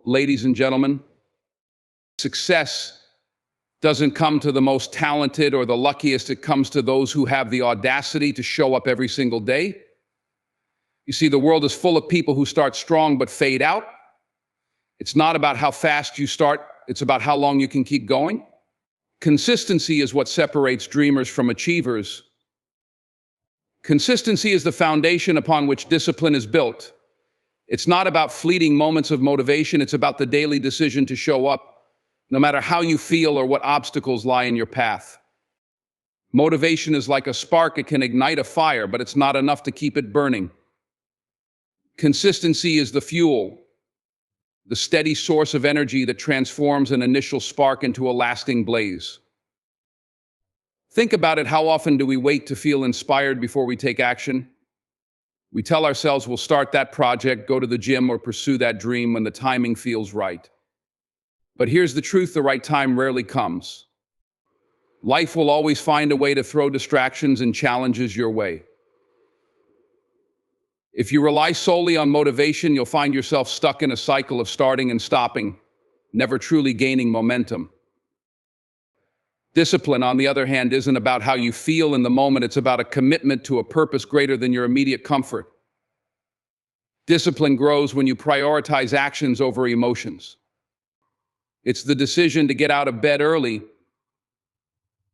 ladies and gentlemen, success doesn't come to the most talented or the luckiest. It comes to those who have the audacity to show up every single day. You see, the world is full of people who start strong but fade out. It's not about how fast you start, it's about how long you can keep going. Consistency is what separates dreamers from achievers. Consistency is the foundation upon which discipline is built. It's not about fleeting moments of motivation, it's about the daily decision to show up, no matter how you feel or what obstacles lie in your path. Motivation is like a spark. It can ignite a fire, but it's not enough to keep it burning. Consistency is the fuel, the steady source of energy that transforms an initial spark into a lasting blaze. Think about it. How often do we wait to feel inspired before we take action? We tell ourselves we'll start that project, go to the gym, or pursue that dream when the timing feels right. But here's the truth: the right time rarely comes. Life will always find a way to throw distractions and challenges your way. If you rely solely on motivation, you'll find yourself stuck in a cycle of starting and stopping, never truly gaining momentum. Discipline, on the other hand, isn't about how you feel in the moment. It's about a commitment to a purpose greater than your immediate comfort. Discipline grows when you prioritize actions over emotions. It's the decision to get out of bed early,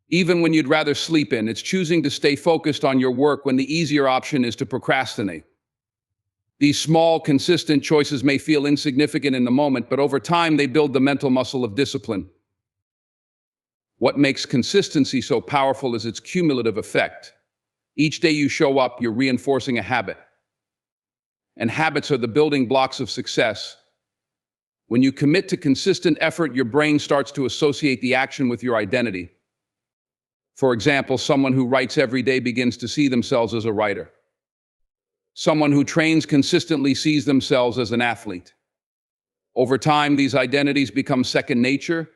even when you'd rather sleep in. It's choosing to stay focused on your work when the easier option is to procrastinate. These small, consistent choices may feel insignificant in the moment, but over time they build the mental muscle of discipline. What makes consistency so powerful is its cumulative effect. Each day you show up, you're reinforcing a habit. And habits are the building blocks of success. When you commit to consistent effort, your brain starts to associate the action with your identity. For example, someone who writes every day begins to see themselves as a writer. Someone who trains consistently sees themselves as an athlete. Over time, these identities become second nature,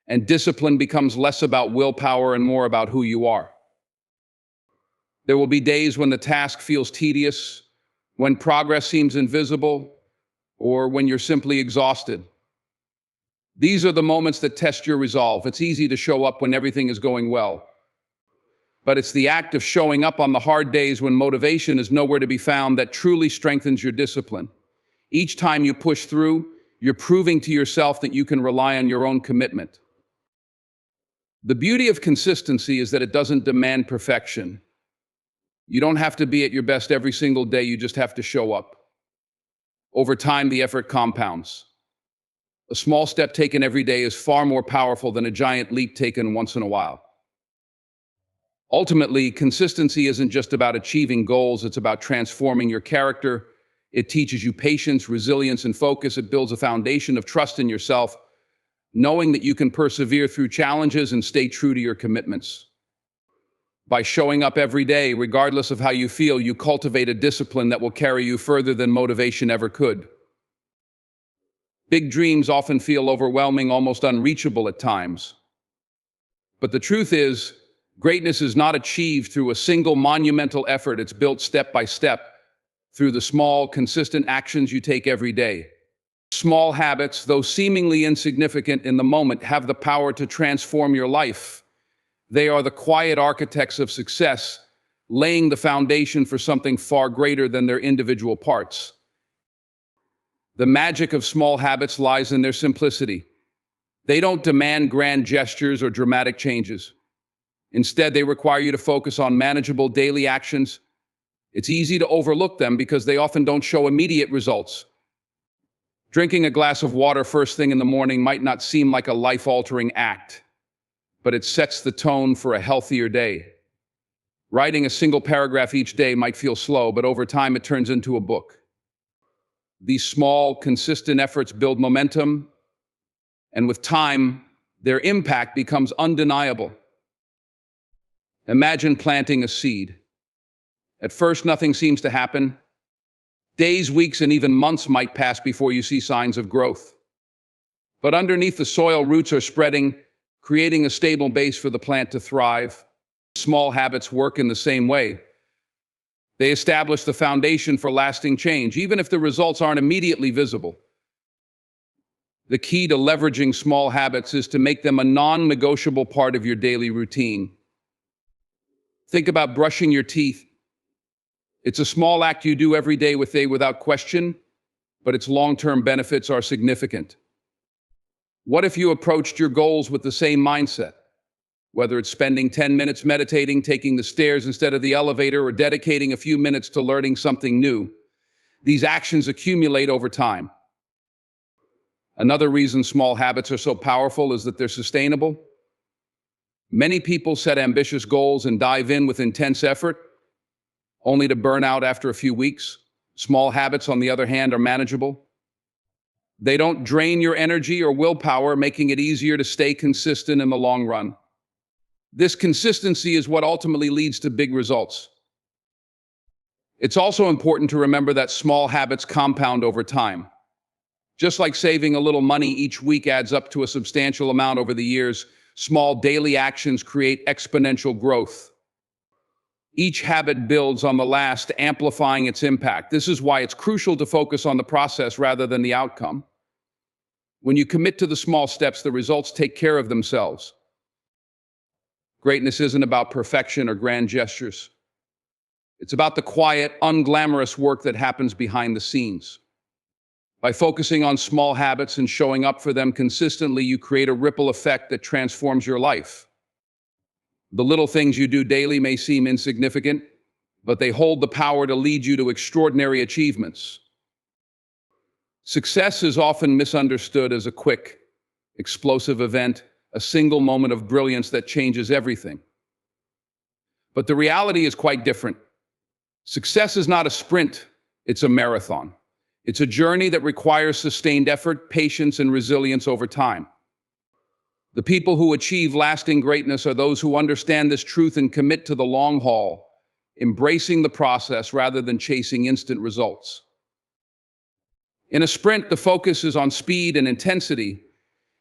and discipline becomes less about willpower and more about who you are. There will be days when the task feels tedious, when progress seems invisible, or when you're simply exhausted. These are the moments that test your resolve. It's easy to show up when everything is going well. But it's the act of showing up on the hard days when motivation is nowhere to be found that truly strengthens your discipline. Each time you push through, you're proving to yourself that you can rely on your own commitment. The beauty of consistency is that it doesn't demand perfection. You don't have to be at your best every single day, you just have to show up. Over time, the effort compounds. A small step taken every day is far more powerful than a giant leap taken once in a while. Ultimately, consistency isn't just about achieving goals, it's about transforming your character. It teaches you patience, resilience, and focus. It builds a foundation of trust in yourself, knowing that you can persevere through challenges and stay true to your commitments. By showing up every day, regardless of how you feel, you cultivate a discipline that will carry you further than motivation ever could. Big dreams often feel overwhelming, almost unreachable at times. But the truth is, greatness is not achieved through a single monumental effort. It's built step by step through the small, consistent actions you take every day. Small habits, though seemingly insignificant in the moment, have the power to transform your life. They are the quiet architects of success, laying the foundation for something far greater than their individual parts. The magic of small habits lies in their simplicity. They don't demand grand gestures or dramatic changes. Instead, they require you to focus on manageable daily actions. It's easy to overlook them because they often don't show immediate results. Drinking a glass of water first thing in the morning might not seem like a life-altering act, but it sets the tone for a healthier day. Writing a single paragraph each day might feel slow, but over time it turns into a book. These small, consistent efforts build momentum, and with time, their impact becomes undeniable. Imagine planting a seed. At first, nothing seems to happen. Days, weeks, and even months might pass before you see signs of growth. But underneath the soil, roots are spreading, creating a stable base for the plant to thrive. Small habits work in the same way. They establish the foundation for lasting change, even if the results aren't immediately visible. The key to leveraging small habits is to make them a non-negotiable part of your daily routine. Think about brushing your teeth. It's a small act you do every day without question, but its long-term benefits are significant. What if you approached your goals with the same mindset? Whether it's spending 10 minutes meditating, taking the stairs instead of the elevator, or dedicating a few minutes to learning something new, these actions accumulate over time. Another reason small habits are so powerful is that they're sustainable. Many people set ambitious goals and dive in with intense effort, only to burn out after a few weeks. Small habits, on the other hand, are manageable. They don't drain your energy or willpower, making it easier to stay consistent in the long run. This consistency is what ultimately leads to big results. It's also important to remember that small habits compound over time. Just like saving a little money each week adds up to a substantial amount over the years, small daily actions create exponential growth. Each habit builds on the last, amplifying its impact. This is why it's crucial to focus on the process rather than the outcome. When you commit to the small steps, the results take care of themselves. Greatness isn't about perfection or grand gestures. It's about the quiet, unglamorous work that happens behind the scenes. By focusing on small habits and showing up for them consistently, you create a ripple effect that transforms your life. The little things you do daily may seem insignificant, but they hold the power to lead you to extraordinary achievements. Success is often misunderstood as a quick, explosive event, a single moment of brilliance that changes everything. But the reality is quite different. Success is not a sprint, it's a marathon. It's a journey that requires sustained effort, patience, and resilience over time. The people who achieve lasting greatness are those who understand this truth and commit to the long haul, embracing the process rather than chasing instant results. In a sprint, the focus is on speed and intensity.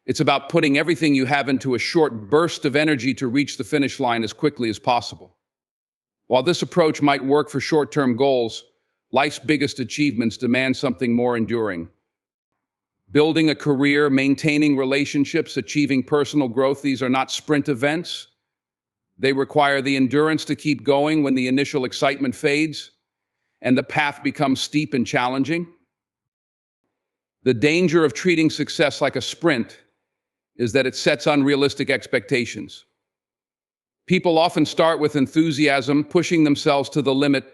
It's about putting everything you have into a short burst of energy to reach the finish line as quickly as possible. While this approach might work for short-term goals, life's biggest achievements demand something more enduring. Building a career, maintaining relationships, achieving personal growth, these are not sprint events. They require the endurance to keep going when the initial excitement fades and the path becomes steep and challenging. The danger of treating success like a sprint is that it sets unrealistic expectations. People often start with enthusiasm, pushing themselves to the limit,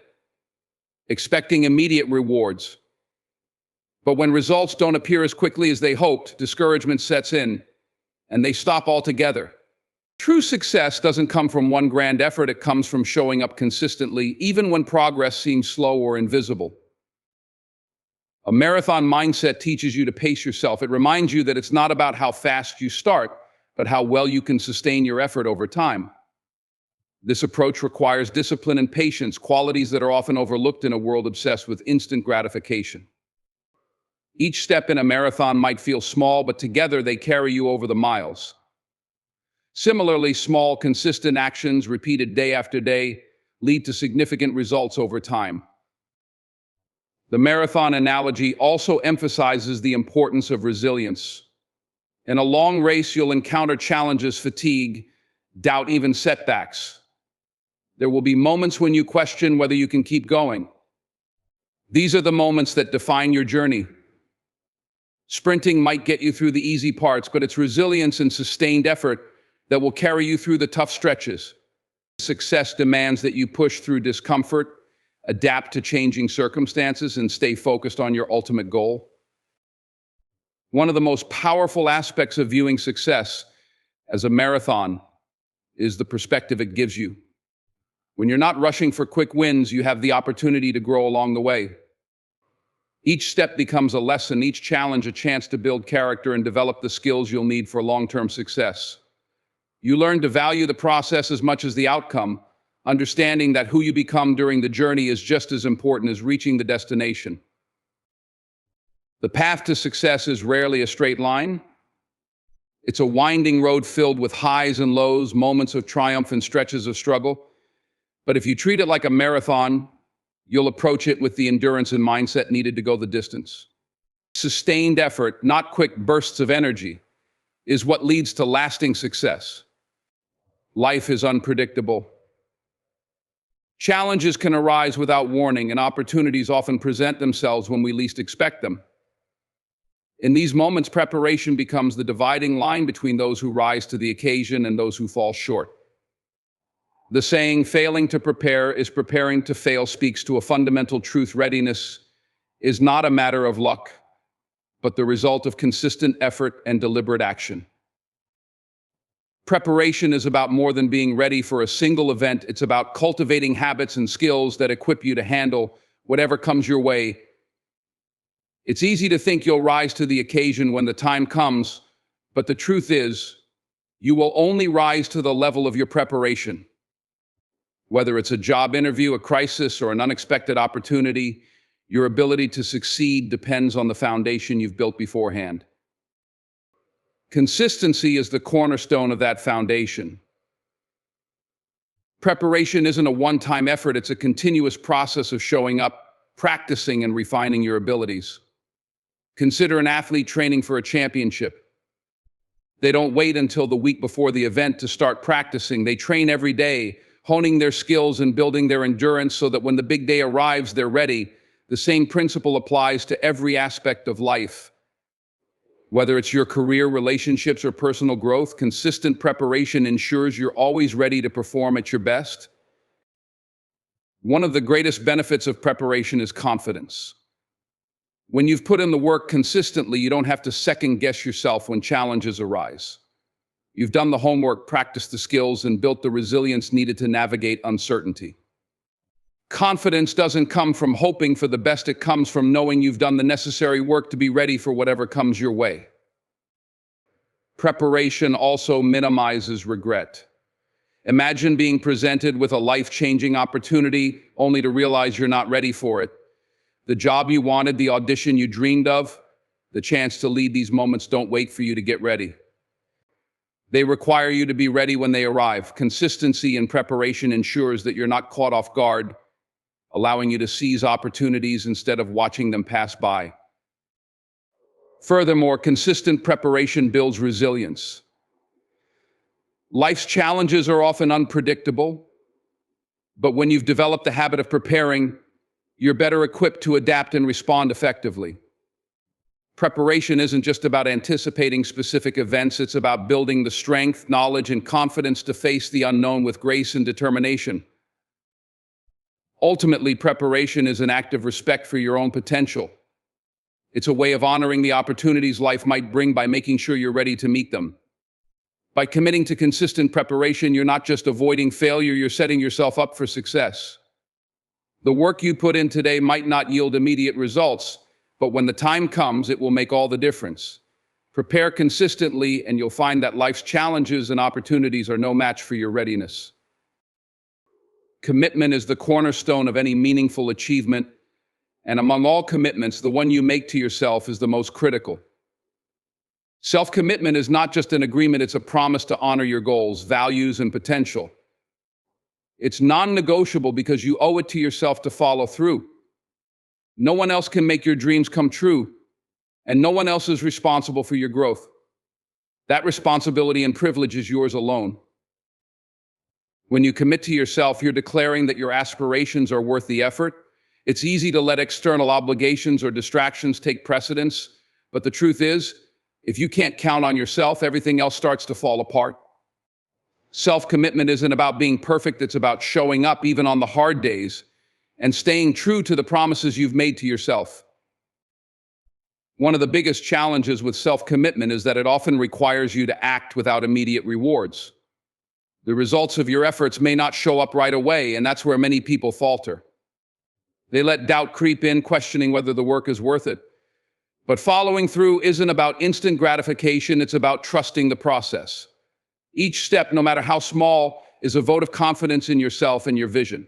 expecting immediate rewards. But when results don't appear as quickly as they hoped, discouragement sets in, and they stop altogether. True success doesn't come from one grand effort, it comes from showing up consistently, even when progress seems slow or invisible. A marathon mindset teaches you to pace yourself. It reminds you that it's not about how fast you start, but how well you can sustain your effort over time. This approach requires discipline and patience, qualities that are often overlooked in a world obsessed with instant gratification. Each step in a marathon might feel small, but together they carry you over the miles. Similarly, small, consistent actions repeated day after day lead to significant results over time. The marathon analogy also emphasizes the importance of resilience. In a long race, you'll encounter challenges, fatigue, doubt, even setbacks. There will be moments when you question whether you can keep going. These are the moments that define your journey. Sprinting might get you through the easy parts, but it's resilience and sustained effort that will carry you through the tough stretches. Success demands that you push through discomfort, adapt to changing circumstances, and stay focused on your ultimate goal. One of the most powerful aspects of viewing success as a marathon is the perspective it gives you. When you're not rushing for quick wins, you have the opportunity to grow along the way. Each step becomes a lesson, each challenge a chance to build character and develop the skills you'll need for long-term success. You learn to value the process as much as the outcome, understanding that who you become during the journey is just as important as reaching the destination. The path to success is rarely a straight line. It's a winding road filled with highs and lows, moments of triumph and stretches of struggle. But if you treat it like a marathon, you'll approach it with the endurance and mindset needed to go the distance. Sustained effort, not quick bursts of energy, is what leads to lasting success. Life is unpredictable. Challenges can arise without warning, and opportunities often present themselves when we least expect them. In these moments, preparation becomes the dividing line between those who rise to the occasion and those who fall short. The saying, failing to prepare is preparing to fail, speaks to a fundamental truth. Readiness is not a matter of luck, but the result of consistent effort and deliberate action. Preparation is about more than being ready for a single event. It's about cultivating habits and skills that equip you to handle whatever comes your way. It's easy to think you'll rise to the occasion when the time comes, but the truth is, you will only rise to the level of your preparation. Whether it's a job interview, a crisis, or an unexpected opportunity, your ability to succeed depends on the foundation you've built beforehand. Consistency is the cornerstone of that foundation. Preparation isn't a one-time effort, it's a continuous process of showing up, practicing, and refining your abilities. Consider an athlete training for a championship. They don't wait until the week before the event to start practicing. They train every day, honing their skills and building their endurance so that when the big day arrives, they're ready. The same principle applies to every aspect of life. Whether it's your career, relationships, or personal growth, consistent preparation ensures you're always ready to perform at your best. One of the greatest benefits of preparation is confidence. When you've put in the work consistently, you don't have to second-guess yourself when challenges arise. You've done the homework, practiced the skills, and built the resilience needed to navigate uncertainty. Confidence doesn't come from hoping for the best, it comes from knowing you've done the necessary work to be ready for whatever comes your way. Preparation also minimizes regret. Imagine being presented with a life-changing opportunity only to realize you're not ready for it. The job you wanted, the audition you dreamed of, the chance to lead. These moments don't wait for you to get ready. They require you to be ready when they arrive. Consistency in preparation ensures that you're not caught off guard, allowing you to seize opportunities instead of watching them pass by. Furthermore, consistent preparation builds resilience. Life's challenges are often unpredictable, but when you've developed the habit of preparing, you're better equipped to adapt and respond effectively. Preparation isn't just about anticipating specific events, it's about building the strength, knowledge, and confidence to face the unknown with grace and determination. Ultimately, preparation is an act of respect for your own potential. It's a way of honoring the opportunities life might bring by making sure you're ready to meet them. By committing to consistent preparation, you're not just avoiding failure, you're setting yourself up for success. The work you put in today might not yield immediate results, but when the time comes, it will make all the difference. Prepare consistently, and you'll find that life's challenges and opportunities are no match for your readiness. Commitment is the cornerstone of any meaningful achievement, and among all commitments, the one you make to yourself is the most critical. Self-commitment is not just an agreement, it's a promise to honor your goals, values, and potential. It's non-negotiable because you owe it to yourself to follow through. No one else can make your dreams come true, and no one else is responsible for your growth. That responsibility and privilege is yours alone. When you commit to yourself, you're declaring that your aspirations are worth the effort. It's easy to let external obligations or distractions take precedence, but the truth is, if you can't count on yourself, everything else starts to fall apart. Self-commitment isn't about being perfect, it's about showing up even on the hard days and staying true to the promises you've made to yourself. One of the biggest challenges with self-commitment is that it often requires you to act without immediate rewards. The results of your efforts may not show up right away, and that's where many people falter. They let doubt creep in, questioning whether the work is worth it. But following through isn't about instant gratification, it's about trusting the process. Each step, no matter how small, is a vote of confidence in yourself and your vision.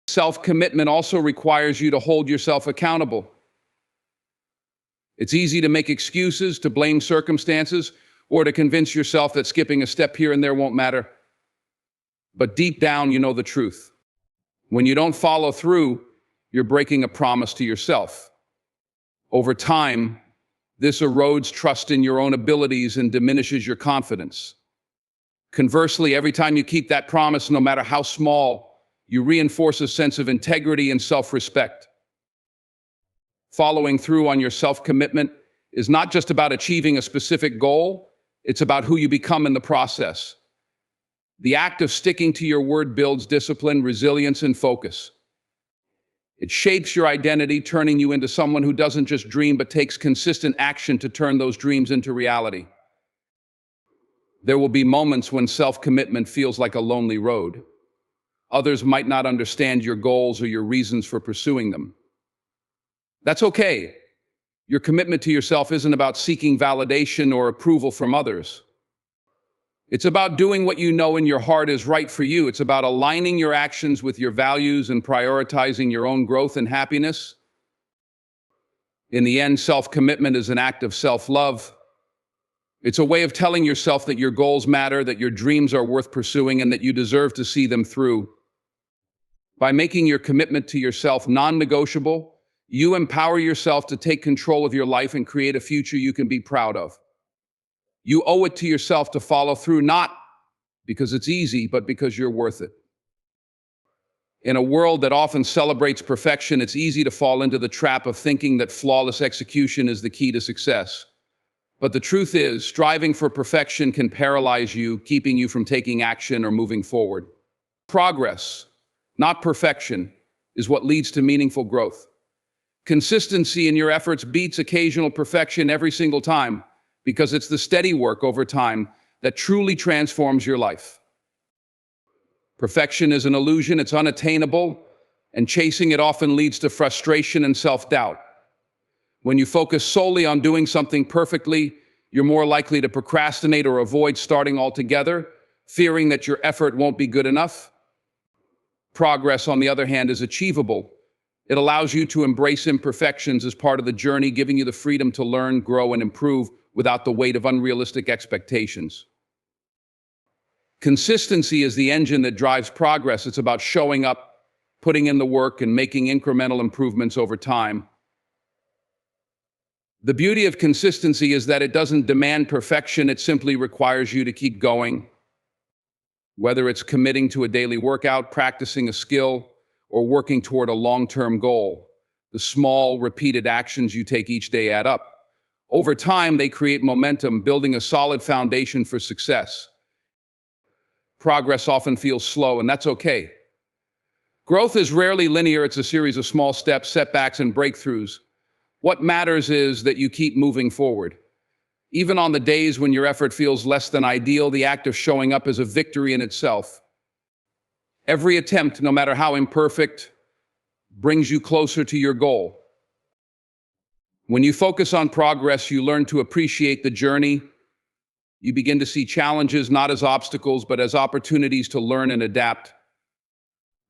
Self-commitment also requires you to hold yourself accountable. It's easy to make excuses, to blame circumstances, or to convince yourself that skipping a step here and there won't matter. But deep down, you know the truth. When you don't follow through, you're breaking a promise to yourself. Over time, this erodes trust in your own abilities and diminishes your confidence. Conversely, every time you keep that promise, no matter how small, you reinforce a sense of integrity and self-respect. Following through on your self-commitment is not just about achieving a specific goal, it's about who you become in the process. The act of sticking to your word builds discipline, resilience, and focus. It shapes your identity, turning you into someone who doesn't just dream, but takes consistent action to turn those dreams into reality. There will be moments when self-commitment feels like a lonely road. Others might not understand your goals or your reasons for pursuing them. That's okay. Your commitment to yourself isn't about seeking validation or approval from others. It's about doing what you know in your heart is right for you. It's about aligning your actions with your values and prioritizing your own growth and happiness. In the end, self-commitment is an act of self-love. It's a way of telling yourself that your goals matter, that your dreams are worth pursuing, and that you deserve to see them through. By making your commitment to yourself non-negotiable, you empower yourself to take control of your life and create a future you can be proud of. You owe it to yourself to follow through, not because it's easy, but because you're worth it. In a world that often celebrates perfection, it's easy to fall into the trap of thinking that flawless execution is the key to success. But the truth is, striving for perfection can paralyze you, keeping you from taking action or moving forward. Progress, not perfection, is what leads to meaningful growth. Consistency in your efforts beats occasional perfection every single time, because it's the steady work over time that truly transforms your life. Perfection is an illusion, it's unattainable, and chasing it often leads to frustration and self-doubt. When you focus solely on doing something perfectly, you're more likely to procrastinate or avoid starting altogether, fearing that your effort won't be good enough. Progress, on the other hand, is achievable. It allows you to embrace imperfections as part of the journey, giving you the freedom to learn, grow, and improve without the weight of unrealistic expectations. Consistency is the engine that drives progress. It's about showing up, putting in the work, and making incremental improvements over time. The beauty of consistency is that it doesn't demand perfection, it simply requires you to keep going. Whether it's committing to a daily workout, practicing a skill, or working toward a long-term goal, the small, repeated actions you take each day add up. Over time, they create momentum, building a solid foundation for success. Progress often feels slow, and that's okay. Growth is rarely linear, it's a series of small steps, setbacks, and breakthroughs. What matters is that you keep moving forward. Even on the days when your effort feels less than ideal, the act of showing up is a victory in itself. Every attempt, no matter how imperfect, brings you closer to your goal. When you focus on progress, you learn to appreciate the journey. You begin to see challenges not as obstacles, but as opportunities to learn and adapt.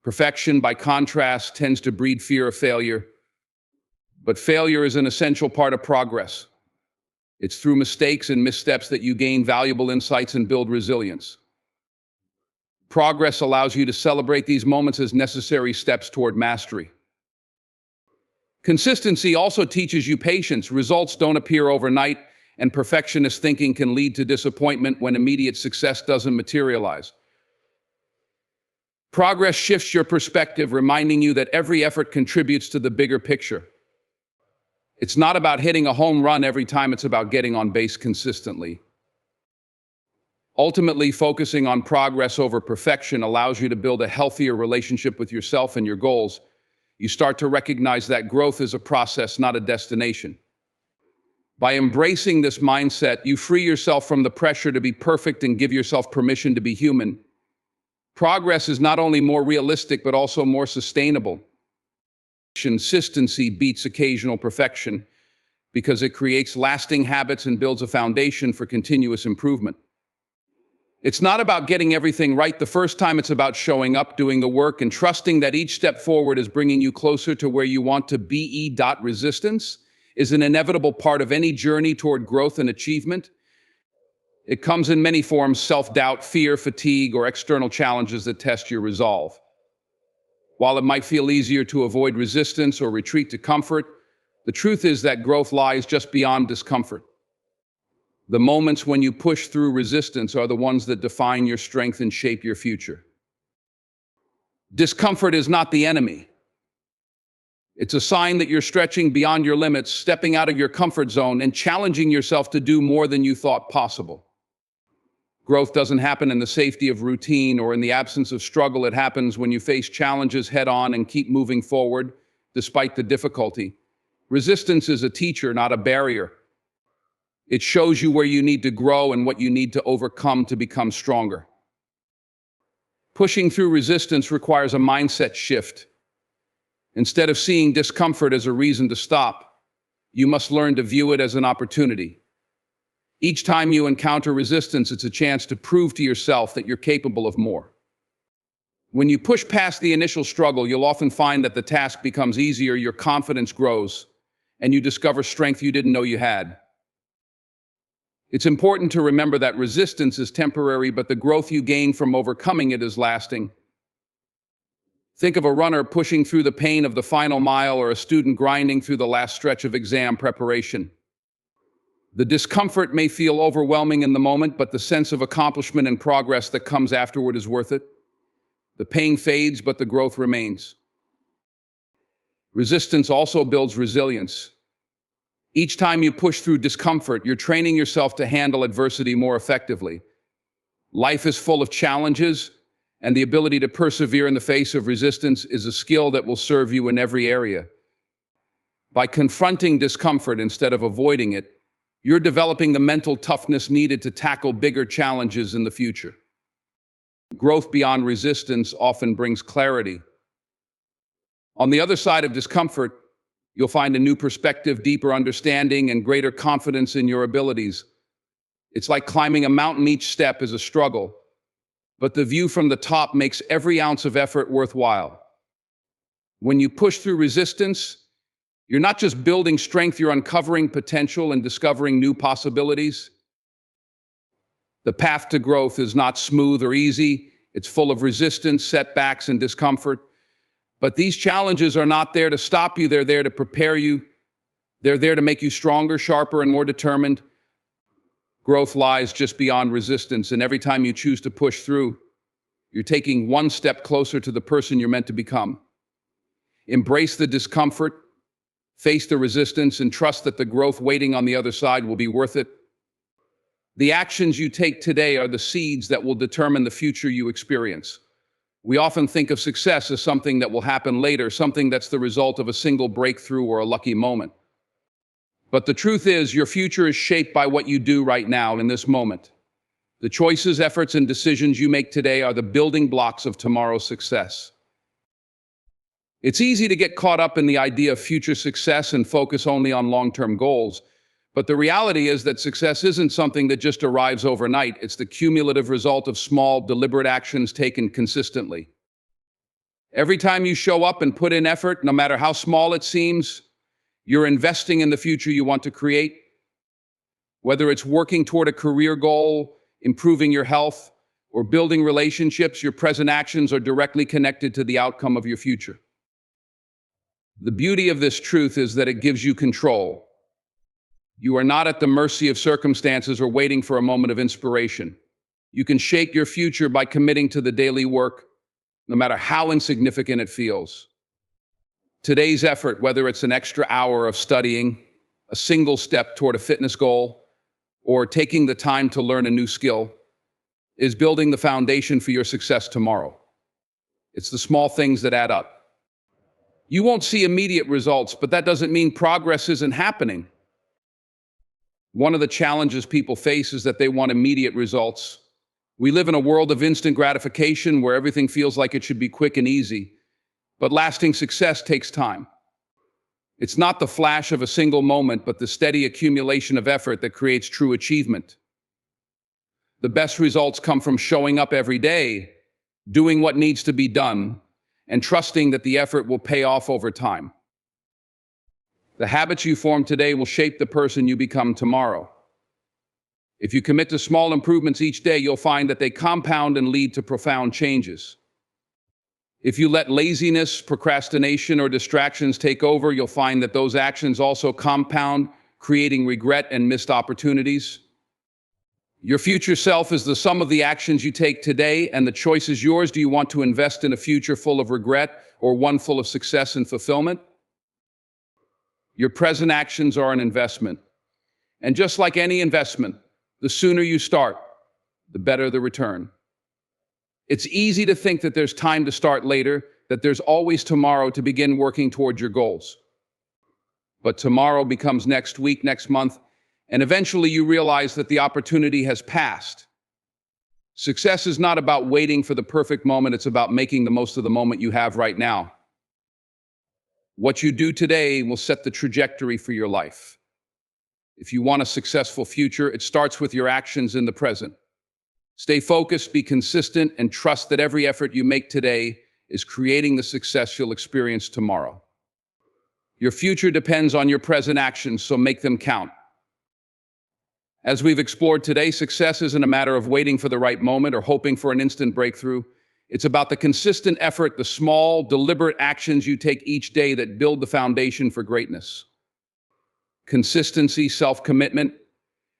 Perfection, by contrast, tends to breed fear of failure. But failure is an essential part of progress. It's through mistakes and missteps that you gain valuable insights and build resilience. Progress allows you to celebrate these moments as necessary steps toward mastery. Consistency also teaches you patience. Results don't appear overnight, and perfectionist thinking can lead to disappointment when immediate success doesn't materialize. Progress shifts your perspective, reminding you that every effort contributes to the bigger picture. It's not about hitting a home run every time, it's about getting on base consistently. Ultimately, focusing on progress over perfection allows you to build a healthier relationship with yourself and your goals. You start to recognize that growth is a process, not a destination. By embracing this mindset, you free yourself from the pressure to be perfect and give yourself permission to be human. Progress is not only more realistic, but also more sustainable. Consistency beats occasional perfection because it creates lasting habits and builds a foundation for continuous improvement. It's not about getting everything right the first time, it's about showing up, doing the work, and trusting that each step forward is bringing you closer to where you want to be. Resistance is an inevitable part of any journey toward growth and achievement. It comes in many forms: self-doubt, fear, fatigue, or external challenges that test your resolve. While it might feel easier to avoid resistance or retreat to comfort, The truth is that growth lies just beyond discomfort. The moments when you push through resistance are the ones that define your strength and shape your future. Discomfort is not the enemy. It's a sign that you're stretching beyond your limits, stepping out of your comfort zone, and challenging yourself to do more than you thought possible. Growth doesn't happen in the safety of routine or in the absence of struggle. It happens when you face challenges head on and keep moving forward, despite the difficulty. Resistance is a teacher, not a barrier. It shows you where you need to grow and what you need to overcome to become stronger. Pushing through resistance requires a mindset shift. Instead of seeing discomfort as a reason to stop, you must learn to view it as an opportunity. Each time you encounter resistance, it's a chance to prove to yourself that you're capable of more. When you push past the initial struggle, you'll often find that the task becomes easier, your confidence grows, and you discover strength you didn't know you had. It's important to remember that resistance is temporary, but the growth you gain from overcoming it is lasting. Think of a runner pushing through the pain of the final mile or a student grinding through the last stretch of exam preparation. The discomfort may feel overwhelming in the moment, but the sense of accomplishment and progress that comes afterward is worth it. The pain fades, but the growth remains. Resistance also builds resilience. Each time you push through discomfort, you're training yourself to handle adversity more effectively. Life is full of challenges, and the ability to persevere in the face of resistance is a skill that will serve you in every area. By confronting discomfort instead of avoiding it, you're developing the mental toughness needed to tackle bigger challenges in the future. Growth beyond resistance often brings clarity. On the other side of discomfort, you'll find a new perspective, deeper understanding, and greater confidence in your abilities. It's like climbing a mountain. Each step is a struggle, but the view from the top makes every ounce of effort worthwhile. When you push through resistance, you're not just building strength, you're uncovering potential and discovering new possibilities. The path to growth is not smooth or easy. It's full of resistance, setbacks, and discomfort. But these challenges are not there to stop you. They're there to prepare you. They're there to make you stronger, sharper, and more determined. Growth lies just beyond resistance, and every time you choose to push through, you're taking one step closer to the person you're meant to become. Embrace the discomfort, face the resistance, and trust that the growth waiting on the other side will be worth it. The actions you take today are the seeds that will determine the future you experience. We often think of success as something that will happen later, something that's the result of a single breakthrough or a lucky moment. But the truth is, your future is shaped by what you do right now in this moment. The choices, efforts, and decisions you make today are the building blocks of tomorrow's success. It's easy to get caught up in the idea of future success and focus only on long-term goals. But the reality is that success isn't something that just arrives overnight. It's the cumulative result of small, deliberate actions taken consistently. Every time you show up and put in effort, no matter how small it seems, you're investing in the future you want to create. Whether it's working toward a career goal, improving your health, or building relationships, your present actions are directly connected to the outcome of your future. The beauty of this truth is that it gives you control. You are not at the mercy of circumstances or waiting for a moment of inspiration. You can shape your future by committing to the daily work, no matter how insignificant it feels. Today's effort, whether it's an extra hour of studying, a single step toward a fitness goal, or taking the time to learn a new skill, is building the foundation for your success tomorrow. It's the small things that add up. You won't see immediate results, but that doesn't mean progress isn't happening. One of the challenges people face is that they want immediate results. We live in a world of instant gratification where everything feels like it should be quick and easy, but lasting success takes time. It's not the flash of a single moment, but the steady accumulation of effort that creates true achievement. The best results come from showing up every day, doing what needs to be done, and trusting that the effort will pay off over time. The habits you form today will shape the person you become tomorrow. If you commit to small improvements each day, you'll find that they compound and lead to profound changes. If you let laziness, procrastination, or distractions take over, you'll find that those actions also compound, creating regret and missed opportunities. Your future self is the sum of the actions you take today, and the choice is yours. Do you want to invest in a future full of regret or one full of success and fulfillment? Your present actions are an investment. And just like any investment, the sooner you start, the better the return. It's easy to think that there's time to start later, that there's always tomorrow to begin working toward your goals. But tomorrow becomes next week, next month, and eventually you realize that the opportunity has passed. Success is not about waiting for the perfect moment, it's about making the most of the moment you have right now. What you do today will set the trajectory for your life. If you want a successful future, it starts with your actions in the present. Stay focused, be consistent, and trust that every effort you make today is creating the success you'll experience tomorrow. Your future depends on your present actions, so make them count. As we've explored today, success isn't a matter of waiting for the right moment or hoping for an instant breakthrough. It's about the consistent effort, the small, deliberate actions you take each day that build the foundation for greatness. Consistency, self-commitment,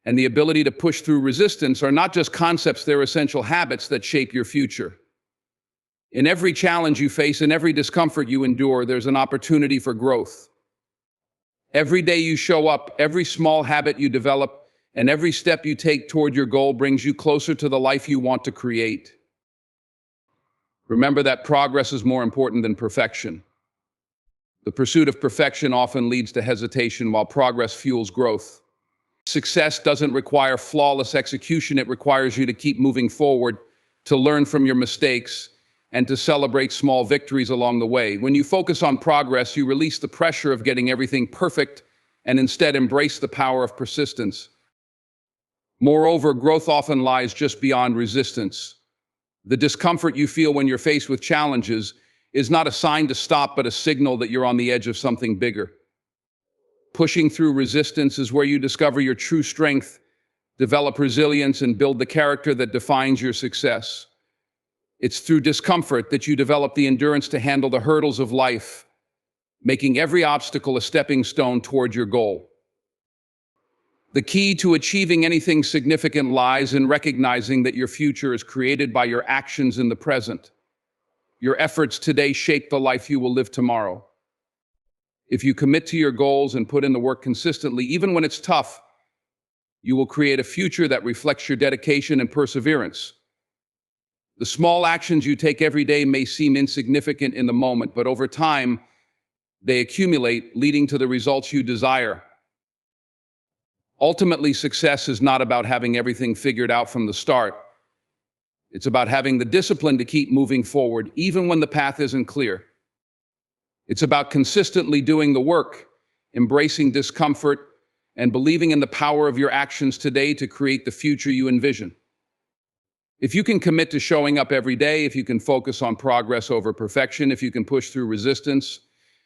and the ability to push through resistance are not just concepts, they're essential habits that shape your future. In every challenge you face, in every discomfort you endure, there's an opportunity for growth. Every day you show up, every small habit you develop, and every step you take toward your goal brings you closer to the life you want to create. Remember that progress is more important than perfection. The pursuit of perfection often leads to hesitation, while progress fuels growth. Success doesn't require flawless execution, it requires you to keep moving forward, to learn from your mistakes, and to celebrate small victories along the way. When you focus on progress, you release the pressure of getting everything perfect and instead embrace the power of persistence. Moreover, growth often lies just beyond resistance. The discomfort you feel when you're faced with challenges is not a sign to stop, but a signal that you're on the edge of something bigger. Pushing through resistance is where you discover your true strength, develop resilience, and build the character that defines your success. It's through discomfort that you develop the endurance to handle the hurdles of life, making every obstacle a stepping stone toward your goal. The key to achieving anything significant lies in recognizing that your future is created by your actions in the present. Your efforts today shape the life you will live tomorrow. If you commit to your goals and put in the work consistently, even when it's tough, you will create a future that reflects your dedication and perseverance. The small actions you take every day may seem insignificant in the moment, but over time, they accumulate, leading to the results you desire. Ultimately, success is not about having everything figured out from the start. It's about having the discipline to keep moving forward, even when the path isn't clear. It's about consistently doing the work, embracing discomfort, and believing in the power of your actions today to create the future you envision. If you can commit to showing up every day, if you can focus on progress over perfection, if you can push through resistance,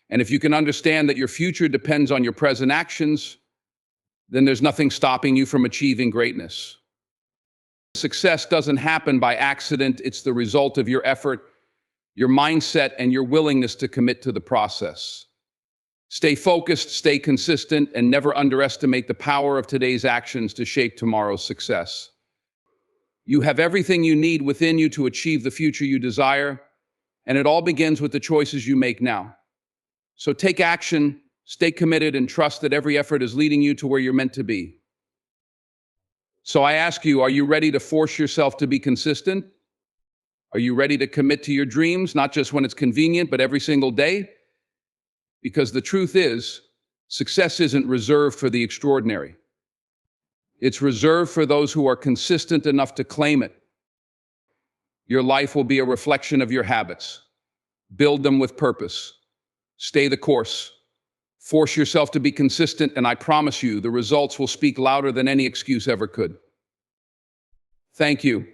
and if you can understand that your future depends on your present actions, then there's nothing stopping you from achieving greatness. Success doesn't happen by accident, it's the result of your effort, your mindset, and your willingness to commit to the process. Stay focused, stay consistent, and never underestimate the power of today's actions to shape tomorrow's success. You have everything you need within you to achieve the future you desire, and it all begins with the choices you make now. So take action, stay committed, and trust that every effort is leading you to where you're meant to be. So I ask you, are you ready to force yourself to be consistent? Are you ready to commit to your dreams, not just when it's convenient, but every single day? Because the truth is, success isn't reserved for the extraordinary. It's reserved for those who are consistent enough to claim it. Your life will be a reflection of your habits. Build them with purpose. Stay the course. Force yourself to be consistent, and I promise you, the results will speak louder than any excuse ever could. Thank you.